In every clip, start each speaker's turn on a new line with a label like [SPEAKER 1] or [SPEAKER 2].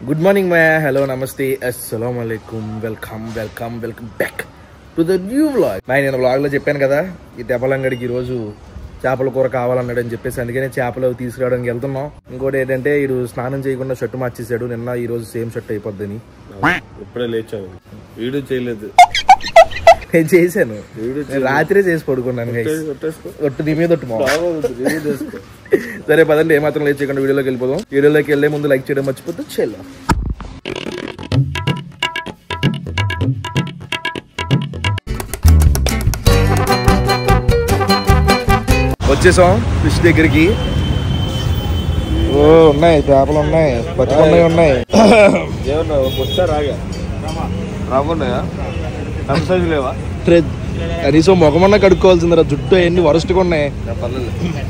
[SPEAKER 1] Good morning my hello నమస్తే అస్సలాము అలైకుం welcome back to the new vlog. నేను వ్లాగ్లో చెప్పాను కదా, ఈ దెబ్బలంగడికి ఈరోజు చేపల కూర కావాలన్నాడు అని చెప్పేసి అందుకనే చేపలు తీసుకురావడానికి వెళ్తున్నాం. ఇంకోటి ఏంటంటే వీడు స్నానం చేయకుండా షర్టు మార్చేసాడు. నిన్న ఈ రోజు సేమ్ షర్ట్ అయిపోద్దని
[SPEAKER 2] ఇప్పుడే లేచాను. వీడు చేయలేదు,
[SPEAKER 1] నేను చేశాను. రాత్రే చేసి పడుకున్నాను. ఒట్టు నీ మీద సరే పదండి, ఏమాత్రం లేట్ చేయకుండా వీడియోలోకి వెళ్ళిపోదాం. వీడియోలోకి వెళ్ళే ముందు లైక్ చేయడం మర్చిపోతే చెల్లా. వచ్చేసాం ఫిష్ దగ్గరికి. ఓ ఉన్నాయి, చేపలు ఉన్నాయి, బతుకున్నాయి ఉన్నాయి.
[SPEAKER 2] ఏమన్నా వచ్చా రాగా రాకున్నాయా? సైజు లేవా?
[SPEAKER 1] కనీసం ముఖమన్నా కడుక్కోవాల్సిందిరా, జుట్టు అవన్నీ వరస్ట్గా ఉన్నాయి.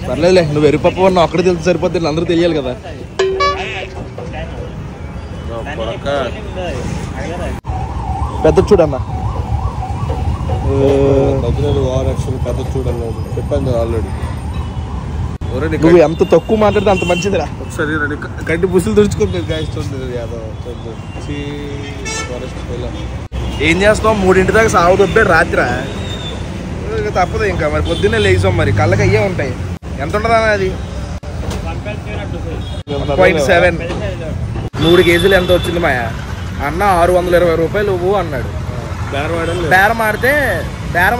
[SPEAKER 1] పర్లేదులే, నువ్వు ఎరిపప్పు అన్న అక్కడే తెలిసి సరిపోతుంది, అందరూ తెలియాలి కదా. పెద్ద చూడన్నా,
[SPEAKER 2] పెద్ద చూడన్నాడు చెప్పాను ఆల్రెడీ.
[SPEAKER 1] నువ్వు ఎంత తక్కువ మాట్లాడితే అంత మంచిదిరా.
[SPEAKER 2] ఒకసారి గడ్డి బుసులు తుడుచుకుంటుంది గాయస్తుంది.
[SPEAKER 1] ఏం చేస్తాం, 3 దాకా సాగు దొబ్బాడు రాత్రి. తప్పదు ఇంకా, మరి పొద్దున్నే లేచాం. మరి కళ్ళకి అయ్యే ఉంటాయి. ఎంత ఉంటుందన్నా అది? 1.7. 3 కేజీలు ఎంత వచ్చింది మాయా అన్న? 620 రూపాయలు ఇవ్వు అన్నాడు. బేరం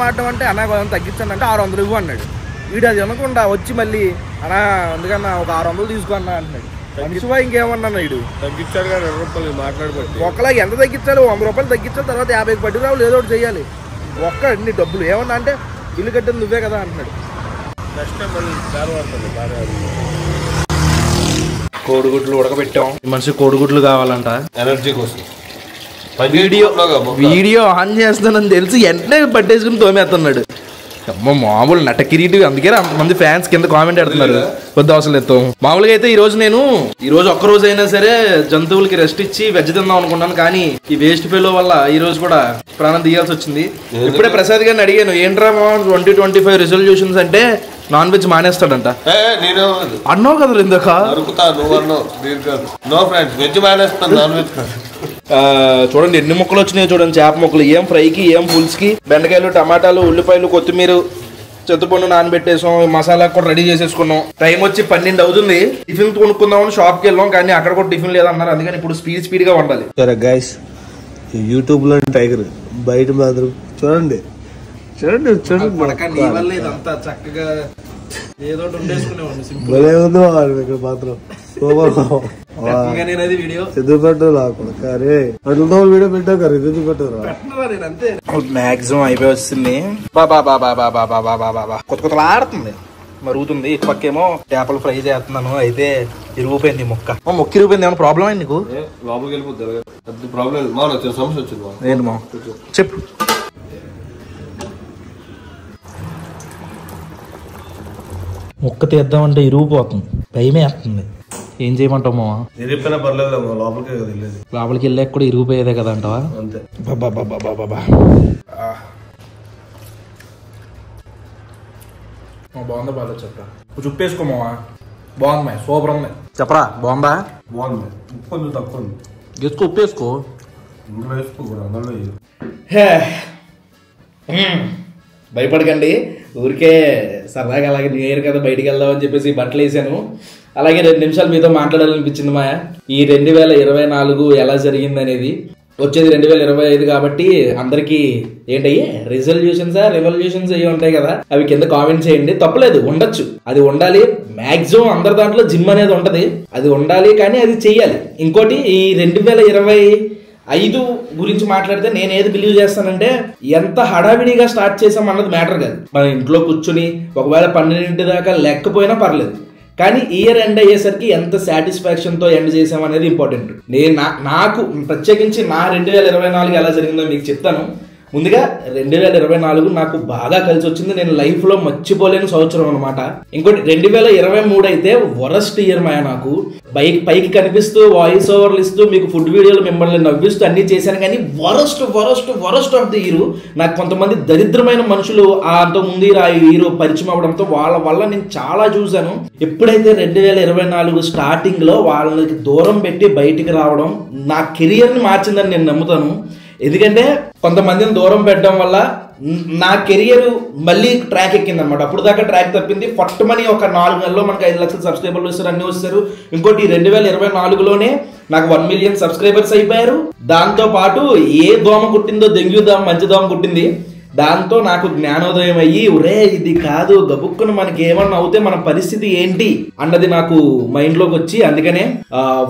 [SPEAKER 1] ఆడటం అంటే అన్న కొంచెం తగ్గించండి అంటే 600 ఇవ్వు అన్నాడు. వీడు అది అనకుండా వచ్చి మళ్ళీ అన్న అందుకన్నా ఒక 600 తీసుకో అన్న అంటున్నాడు. మనిషివా ఇంకేమన్నా వీడు?
[SPEAKER 2] తగ్గించాడు కానీ 20 రూపాయలు మాట్లాడుకోవచ్చు.
[SPEAKER 1] ఒక్కలాగా ఎంత తగ్గించాలి? 100 రూపాయలు తగ్గించాలి, తర్వాత 50కి పట్టి రావు, ఏదో ఒకటి చేయాలి. ఒక్క అన్ని డబ్బులు ఏమన్నా అంటే ఇల్లు కట్టింది నువ్వే కదా అంటున్నాడు. కోడిగుడ్లు ఉడకబెట్టాం. ఈ మనిషి కోడిగుడ్లు కావాలంట
[SPEAKER 2] ఎనర్జీ కోసం.
[SPEAKER 1] వీడియో ఆన్ చేస్తానని తెలిసి వెంటనే పట్టేసుకుని తోమేస్తున్నాడు. అమ్మ మామూలు నట కిరీటి. అందుకే మంది ఫ్యాన్స్ కింద కామెంట్ పెడుతున్నారు, కొద్ది అవసరం లేదు. మామూలుగా అయితే ఈ రోజు ఒక్క రోజు అయినా సరే జంతువులకి రెస్ట్ ఇచ్చి వెజ్ తిందాం అనుకున్నాను. కానీ ఈ వేస్ట్ ఫెలో వల్ల ఈ రోజు కూడా ప్రాణం తీయాల్సి వచ్చింది. ఇప్పుడే ప్రసాద్ గారిని అడిగాను, ఏంట్రా 2025 రిజల్యూషన్స్ అంటే నాన్ వెజ్ మానేస్తాడంట. అన్నావు కదా ఇందాక. చూడండి ఎన్ని ముక్కలు వచ్చినాయి చూడండి, చేప ముక్కలు. ఏం ఫ్రైకి, ఏం పులుసుకి, బెండకాయలు, టమాటాలు, ఉల్లిపాయలు, కొత్తిమీర, చింతపండు నానబెట్టేసాం. మసాలా కూడా రెడీ చేసేసుకున్నాం. టైం వచ్చి 12 అవుతుంది. టిఫిన్ కొనుక్కుందామని షాప్కి వెళ్ళాం, కానీ అక్కడ కూడా టిఫిన్ లేదన్నారు. అందుకని ఇప్పుడు స్పీడ్ గా వండాలి.
[SPEAKER 2] సరే గైస్, యూట్యూబ్ లో టైగర్ బయట మాత్రం చూడండి
[SPEAKER 1] ఇదంతా చక్కగా ఏదో
[SPEAKER 2] మాత్రం
[SPEAKER 1] మాక్సిమం అయిపోయి వస్తుంది. కొత్త ఆడుతుంది, మరుగుతుంది. ఈ పక్కేమో చేపలు ఫ్రై చేస్తున్నాను, అయితే ఇరిగిపోయింది మొక్క. ఇరిగిపోయింది. ఏమైనా ప్రాబ్లం అయింది నీకు?
[SPEAKER 2] లోపలికి వెళ్ళిపోతుంది. ప్రాబ్లం సమస్య వచ్చింది.
[SPEAKER 1] ఏంటి మా చెప్పు. మొక్క తీద్దామంటే ఇరిగిపోతుంది, భయమే వేస్తుంది. ఏం చేయమంటావు మావా?
[SPEAKER 2] ఇరిగిపోయినా పర్లేదు,
[SPEAKER 1] లోపలికి వెళ్ళాక కూడా ఇరిగిపోయేదే కదా అంటావా?
[SPEAKER 2] అంతే.
[SPEAKER 1] బాగుందా బాగా చెప్పరా? ఉప్పు వేసుకో మావా. బాగుంది, సూపర్ ఉంది. చెప్పరా బాగుందా?
[SPEAKER 2] బాగుంది. ఉప్పు కొంచెం తక్కువ ఉంది.
[SPEAKER 1] వేసుకో, ఉప్పు వేసుకో. భయపడకండి, ఊరికే సరదాగా అలాగే న్యూ ఇయర్ కదా బయటికి వెళ్దాం అని చెప్పేసి బట్టలు వేసాను. అలాగే 2 నిమిషాలు మీతో మాట్లాడాలనిపించింది మాయా. ఈ 2024 ఎలా జరిగింది అనేది. వచ్చేది 2025 కాబట్టి అందరికి ఏంటయ్యే రెవల్యూషన్స్ అయ్యి ఉంటాయి కదా, అవి కింద కామెంట్ చేయండి. తప్పలేదు, ఉండొచ్చు, అది ఉండాలి. మాక్సిమం అందరి దాంట్లో జిమ్ అనేది ఉంటది, అది ఉండాలి, కానీ అది చెయ్యాలి. ఇంకోటి ఈ 2025 గురించి మాట్లాడితే నేను ఏది బిలీవ్ చేస్తానంటే, ఎంత హడావిడిగా స్టార్ట్ చేసాం అన్నది మ్యాటర్ కాదు. మన ఇంట్లో కూర్చుని ఒకవేళ 12 దాకా లేకపోయినా పర్లేదు, కానీ ఇయర్ ఎండ్ అయ్యేసరికి ఎంత సాటిస్ఫాక్షన్ తో ఎండ్ చేసాం అనేది ఇంపార్టెంట్. నాకు ప్రత్యేకించి నా 2024 ఎలా జరిగిందో మీకు చెప్తాను. ముందుగా 2024 నాకు బాగా కలిసి వచ్చింది. నేను లైఫ్ లో మర్చిపోలేని సంవత్సరం అనమాట. ఇంకోటి 2023 అయితే వరస్ట్ ఇయర్ మాయా. నాకు పైకి కనిపిస్తూ వాయిస్ ఓవర్లు ఇస్తూ మీకు ఫుడ్ వీడియోలు మిమ్మల్ని నవ్విస్తూ అన్ని చేశాను, కానీ వరస్ట్ ఆఫ్ ది హీరో. నాకు కొంతమంది దరిద్రమైన మనుషులు అంతకుముందు ఆ హీరో పరిచయం అవడంతో వాళ్ళ వల్ల నేను చాలా చూశాను. ఎప్పుడైతే 2024 స్టార్టింగ్ లో వాళ్ళకి దూరం పెట్టి బయటికి రావడం నా కెరియర్ ని మార్చిందని నేను నమ్ముతాను. ఎందుకంటే కొంతమందిని దూరం పెట్టడం వల్ల నా కెరియర్ మళ్ళీ ట్రాక్ ఎక్కింది అనమాట. అప్పుడు దాకా ట్రాక్ తప్పింది. పట్టుమని ఒక 4 నెలల్లో మనకు 5 లక్షల సబ్స్క్రైబర్లు వస్తారు, అన్ని వస్తారు. ఇంకోటి 2024లోనే నాకు 1 మిలియన్ సబ్స్క్రైబర్స్ అయిపోయారు. దాంతో పాటు ఏ దోమ కుట్టిందో డెంగ్యూ దోమ, మంచి దోమ కుట్టింది. దాంతో నాకు జ్ఞానోదయం అయ్యి ఒరే ఇది కాదు, గబుక్కును మనకి ఏమన్నా అవుతే మన పరిస్థితి ఏంటి అన్నది నాకు మైండ్ లోకి వచ్చి, అందుకనే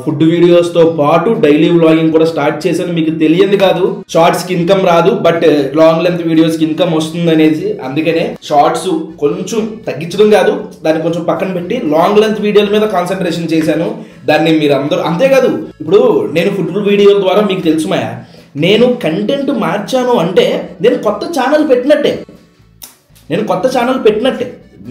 [SPEAKER 1] ఫుడ్ వీడియోస్ తో పాటు డైలీ వ్లాగింగ్ కూడా స్టార్ట్ చేశాను. మీకు తెలియంది కాదు, షార్ట్స్ కి ఇన్కమ్ రాదు, బట్ లాంగ్ లెంత్ వీడియోస్ కి ఇన్కమ్ వస్తుంది అనేది. అందుకనే షార్ట్స్ కొంచెం తగ్గించడం కాదు, దాన్ని కొంచెం పక్కన పెట్టి లాంగ్ లెంత్ వీడియోల మీద కాన్సన్ట్రేషన్ చేశాను. దాన్ని మీరు అందరూ అంతేకాదు, ఇప్పుడు నేను ఫుడ్ వీడియోల ద్వారా మీకు తెలుసు మాయా, నేను కంటెంట్ మార్చాను అంటే నేను కొత్త ఛానల్ పెట్టినట్టే.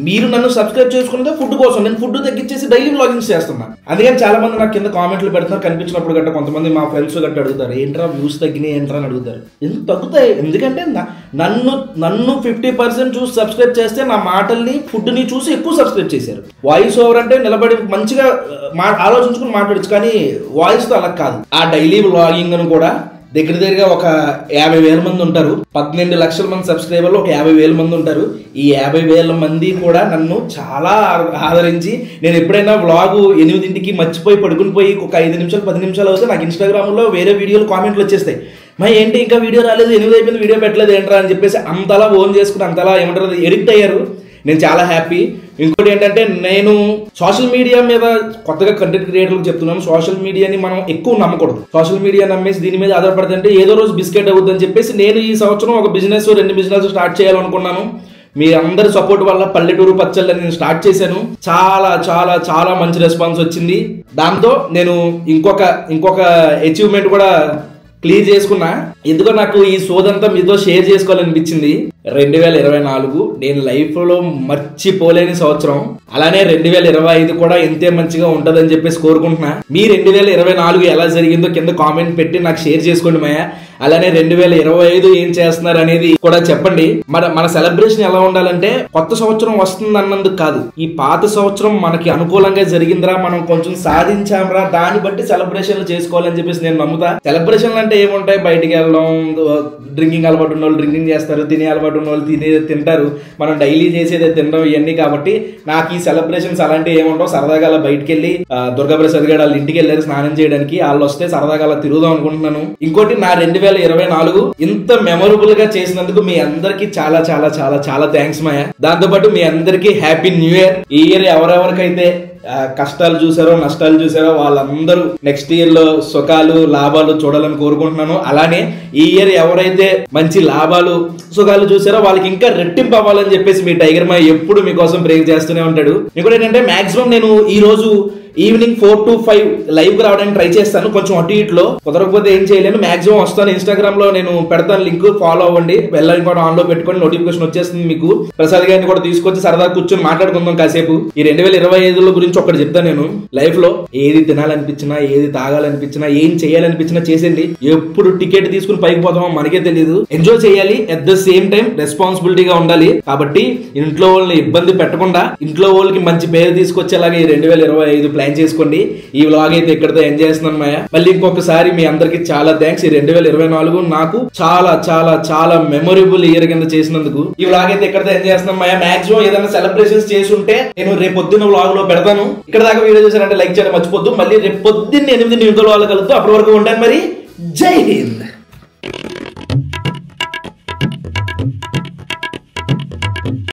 [SPEAKER 1] మీరు నన్ను సబ్స్క్రైబ్ చేసుకున్నదే ఫుడ్ కోసం. నేను ఫుడ్ తగ్గించేసి డైలీ వ్లాగింగ్స్ చేస్తున్నా. అందుకని చాలా మంది నాకు కింద కామెంట్లు పెడుతున్నారు కనిపించినప్పుడు గట్ట. కొంతమంది మా ఫ్రెండ్స్ గట్ట అడుగుతారు, ఏంట్రా వ్యూస్ తగ్గినాయి ఏంట్రా అని అడుగుతారు. ఎందుకు తగ్గుతాయి? ఎందుకంటే నన్ను 50% చూసి సబ్స్క్రైబ్ చేస్తే నా మాటల్ని ఫుడ్ని చూసి ఎక్కువ సబ్స్క్రైబ్ చేశారు. వాయిస్ ఓవర్ అంటే నిలబడి మంచిగా ఆలోచించుకుని మాట్లాడచ్చు, కానీ వాయిస్తో అలా కాదు. ఆ డైలీ వ్లాగింగ్ అని కూడా దగ్గరగా ఒక 50,000 మంది ఉంటారు. 12 లక్షల మంది సబ్స్క్రైబర్లు ఒక 50,000 మంది ఉంటారు. ఈ 50,000 మంది కూడా నన్ను చాలా ఆదరించి, నేను ఎప్పుడైనా వ్లాగ్ 8ంటికి మర్చిపోయి పడుకుని పోయి ఒక 5 నిమిషాలు 10 నిమిషాలు అవుతే నాకు ఇన్స్టాగ్రామ్లో వేరే వీడియోలు కామెంట్లు వచ్చేస్తాయి. ఏంటి ఇంకా వీడియో రాలేదు, 8 అయిపోయింది వీడియో పెట్టలేదు ఏంట్రా అని చెప్పేసి అంతలా ఓన్ చేసుకుని అంతలా ఏమంటారు ఎడిక్ట్ అయ్యారు. నేను చాలా హ్యాపీ. ఇంకోటి ఏంటంటే, నేను సోషల్ మీడియా మీద కొత్తగా కంటెంట్ క్రియేటర్లకు చెప్తున్నాను, సోషల్ మీడియాని మనం ఎక్కువ నమ్మకూడదు. సోషల్ మీడియా నమ్మేసి దీని మీద ఆధారపడుతుంటే ఏదో రోజు బిస్కెట్ అవుతుందని చెప్పేసి నేను ఈ సంవత్సరం ఒక 2 బిజినెస్ స్టార్ట్ చేయాలనుకున్నాను. మీ అందరి సపోర్ట్ వల్ల పల్లెటూరు పచ్చళ్ళని నేను స్టార్ట్ చేశాను. చాలా చాలా చాలా మంచి రెస్పాన్స్ వచ్చింది. దాంతో నేను ఇంకొక అచీవ్మెంట్ కూడా క్లియర్ చేసుకున్నా. ఎందుకో నాకు ఈ సోదంతా మీతో షేర్ చేసుకోవాలనిపించింది. 2024 నేను లైఫ్ లో మర్చిపోలేని సంవత్సరం. అలానే 2025 కూడా ఎంతే మంచిగా ఉంటదని చెప్పేసి కోరుకుంటున్నా. మీ 2024 ఎలా జరిగిందో కింద కామెంట్ పెట్టి నాకు షేర్ చేసుకోండి మాయా. అలానే 2025 ఏం చేస్తున్నారు అనేది కూడా చెప్పండి. మన సెలబ్రేషన్ ఎలా ఉండాలంటే, కొత్త సంవత్సరం వస్తుంది అన్నందుకు కాదు, ఈ పాత సంవత్సరం మనకి అనుకూలంగా జరిగిందిరా, మనం కొంచెం సాధించాంరా, దాన్ని బట్టి సెలబ్రేషన్లు చేసుకోవాలని చెప్పేసి నేను నమ్ముతా. సెలబ్రేషన్లు అంటే ఏముంటాయి, బయటికి వెళ్ళడం, డ్రింకింగ్ అలవాటు ఉన్న వాళ్ళు డ్రింకింగ్ చేస్తారు, తినే అలవాటు ఉన్న వాళ్ళు తింటారు, మనం డైలీ చేసేదే తినడం, ఇవన్నీ. కాబట్టి నాకు ఈ సెలబ్రేషన్స్ అలాంటివి ఏముండవు. సరదాగా అలా బయటికి వెళ్ళి దుర్గాప్రసాద్ గారు వాళ్ళ ఇంటికి వెళ్ళారు స్నానం చేయడానికి, వాళ్ళు వస్తే సరదాగా అలా తిరుగుదాం అనుకుంటున్నాను. ఇంకోటి, నా 2024 ఇంత మెమొరబుల్ గా చేసినందుకు మీ అందరికి చాలా చాలా చాలా చాలా థ్యాంక్స్ మాయా. దాంతో పాటు మీ అందరికి హ్యాపీ న్యూ ఇయర్. ఈ ఇయర్ ఎవరెవరికైతే కష్టాలు చూసారో నష్టాలు చూసారో వాళ్ళందరూ నెక్స్ట్ ఇయర్ లో సుఖాలు లాభాలు చూడాలని కోరుకుంటున్నాను. అలానే ఈ ఇయర్ ఎవరైతే మంచి లాభాలు సుఖాలు చూసారో వాళ్ళకి ఇంకా రెట్టింపు అవ్వాలని చెప్పేసి మీ టైగర్ మాయ ఎప్పుడు మీకోసం ప్రేర్ చేస్తూనే ఉంటాడు. ఇంకోటి ఏంటంటే, మాక్సిమం నేను ఈ రోజు ఈవినింగ్ 4 to 5 లైవ్ కి రావడానికి ట్రై చేస్తాను. కొంచెం అటు ఇట్లో కుదరకపోతే ఏం చేయలేను, మాక్సిమం వస్తాను. ఇన్స్టాగ్రామ్ లో నేను పెడతాను లింక్, ఫాలో అవ్వండి. బెల్ కూడా ఆన్ లో పెట్టుకొని నోటిఫికేషన్ వచ్చేస్తుంది మీకు. ప్రసాద్ గారిని కూడా తీసుకొచ్చి సరదా కూర్చొని మాట్లాడుకుందాం కాసేపు. ఈ 2025 గురించి ఒకటి చెప్తాను. నేను లైఫ్ లో ఏది తినాలనిపించినా, ఏది తాగాలనిపించినా, ఏం చేయాలనిపించినా చేసేయండి. ఎప్పుడు టికెట్ తీసుకుని పైకి పోతామో మనకే తెలియదు. ఎంజాయ్ చేయాలి, అట్ ద సేమ్ టైం రెస్పాన్సిబిలిటీగా ఉండాలి. కాబట్టి ఇంట్లో వాళ్ళని ఇబ్బంది పెట్టకుండా, ఇంట్లో వాళ్ళకి మంచి పేరు తీసుకొచ్చేలాగా ఈ 2025 ప్లాన్ చేసుకోండి. ఈ వ్లాగ్ అయితే ఇక్కడితో ఎండ్ చేస్తున్నాను మాయా. మళ్ళీ ఇంకొకసారి మీ అందరికి చాలా థ్యాంక్స్. ఈ 2024 నాకు చాలా చాలా చాలా మెమొరబుల్ ఇయర్ కింద చేసినందుకు. ఈ వ్లాగ్ అయితే ఇక్కడితో ఎండ్ చేస్తున్నాను మాయా. మాక్సిమం ఏదైనా సెలబ్రేషన్స్ చేసి ఉంటే నేను రేపు పొద్దున్న వ్లాగ్ లో పెడతాను. ఇక్కడ దాకా వీడియో చూసారంటే లైక్ చేయడం మర్చిపోద్దు. మళ్ళీ రేపు పొద్దున్న 8 నిమిషాల వాళ్ళు కలుగుతూ. అప్పటి వరకు ఉంటాను మరి. జై హింద్.